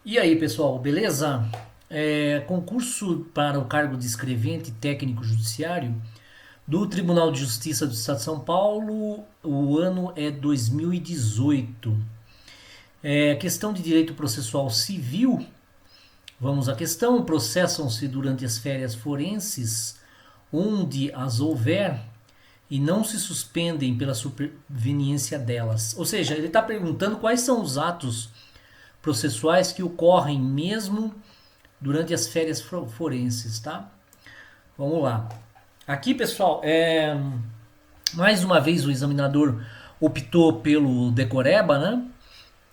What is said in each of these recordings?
E aí, pessoal, beleza? Concurso para o cargo de escrevente técnico judiciário do Tribunal de Justiça do Estado de São Paulo, o ano é 2018. Questão de direito processual civil. Vamos à questão. Processam-se durante as férias forenses, onde as houver, e não se suspendem pela superveniência delas. Ou seja, ele está perguntando quais são os atos processuais que ocorrem mesmo durante as férias forenses, tá? Vamos lá. Aqui, pessoal, mais uma vez o examinador optou pelo decoreba, né?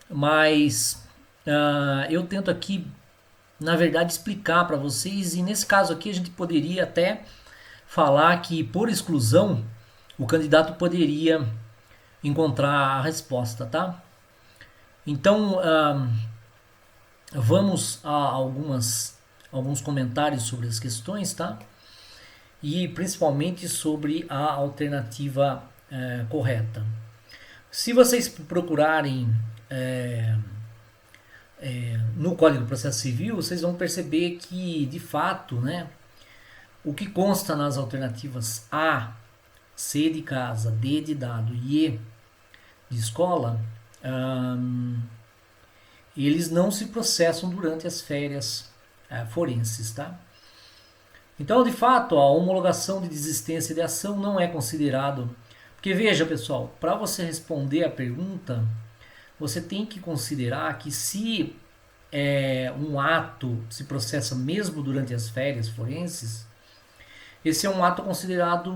Mas eu tento aqui, na verdade, explicar para vocês, e nesse caso aqui a gente poderia até falar que, por exclusão, o candidato poderia encontrar a resposta, tá? Então, vamos a alguns comentários sobre as questões, tá? E principalmente sobre a alternativa correta. Se vocês procurarem no Código de Processo Civil, vocês vão perceber que, de fato, né, o que consta nas alternativas A, C de casa, D de dado e E de escola, eles não se processam durante as férias forenses, tá? Então, de fato, a homologação de desistência de ação não é considerado. Porque veja, pessoal, para você responder a pergunta, você tem que considerar que se um ato se processa mesmo durante as férias forenses, esse é um ato considerado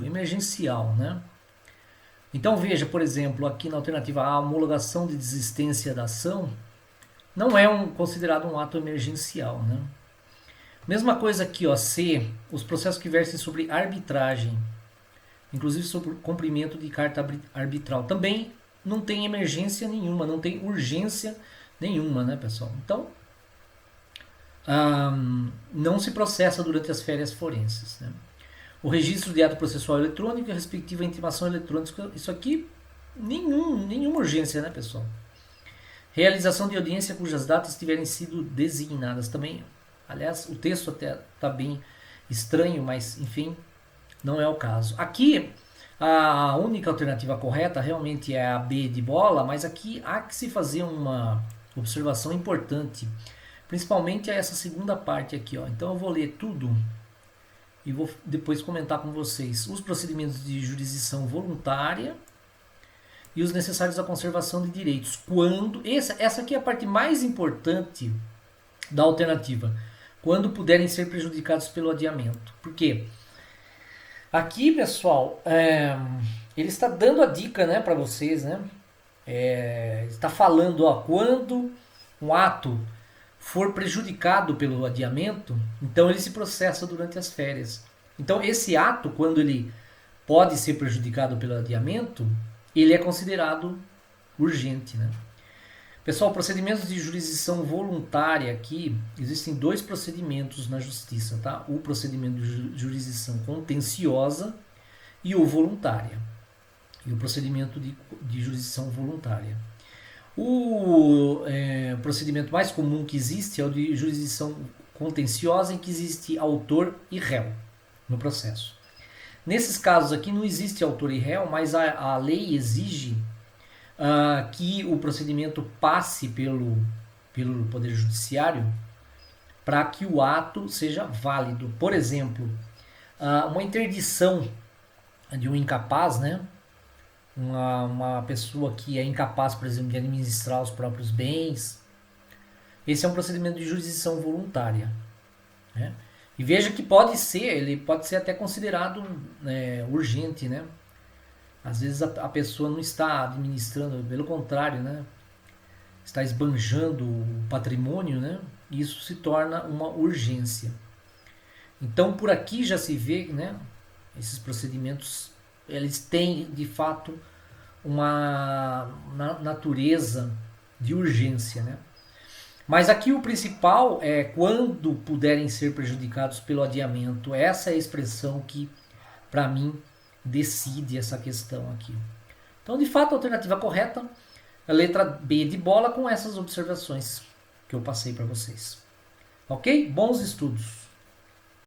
emergencial, né? Então veja, por exemplo, aqui na alternativa A, a homologação de desistência da ação não é considerado um ato emergencial, né? Mesma coisa aqui, ó, C, os processos que versem sobre arbitragem, inclusive sobre cumprimento de carta arbitral, também não tem emergência nenhuma, não tem urgência nenhuma, né, pessoal? Então, não se processa durante as férias forenses, né? O registro de ato processual eletrônico e a respectiva intimação eletrônica, isso aqui, nenhuma urgência, né, pessoal? Realização de audiência cujas datas tiverem sido designadas também. Aliás, o texto até está bem estranho, mas enfim, não é o caso. Aqui, a única alternativa correta realmente é a B de bola, mas aqui há que se fazer uma observação importante, principalmente a essa segunda parte aqui, ó. Então eu vou ler tudo e vou depois comentar com vocês os procedimentos de jurisdição voluntária e os necessários à conservação de direitos. Essa aqui é a parte mais importante da alternativa, quando puderem ser prejudicados pelo adiamento. Por quê? Aqui, pessoal, ele está dando a dica, né, para vocês, né? Está falando, ó, quando um ato for prejudicado pelo adiamento, então ele se processa durante as férias. Então esse ato, quando ele pode ser prejudicado pelo adiamento, ele é considerado urgente, né? Pessoal, procedimentos de jurisdição voluntária aqui, existem dois procedimentos na justiça, tá? O procedimento de jurisdição contenciosa e o voluntária. E o procedimento de jurisdição voluntária. O procedimento mais comum que existe é o de jurisdição contenciosa, em que existe autor e réu no processo. Nesses casos aqui não existe autor e réu, mas a lei exige que o procedimento passe pelo Poder Judiciário para que o ato seja válido. Por exemplo, uma interdição de um incapaz, né? Uma pessoa que é incapaz, por exemplo, de administrar os próprios bens. Esse é um procedimento de jurisdição voluntária, né? E veja que ele pode ser até considerado urgente, né? Às vezes a pessoa não está administrando, pelo contrário, né? Está esbanjando o patrimônio, né? E isso se torna uma urgência. Então, por aqui já se vê, né? Esses procedimentos, eles têm, de fato, uma natureza de urgência, né? Mas aqui o principal é quando puderem ser prejudicados pelo adiamento. Essa é a expressão que, para mim, decide essa questão aqui. Então, de fato, a alternativa correta é a letra B de bola, com essas observações que que eu passei para vocês. Ok? Bons estudos!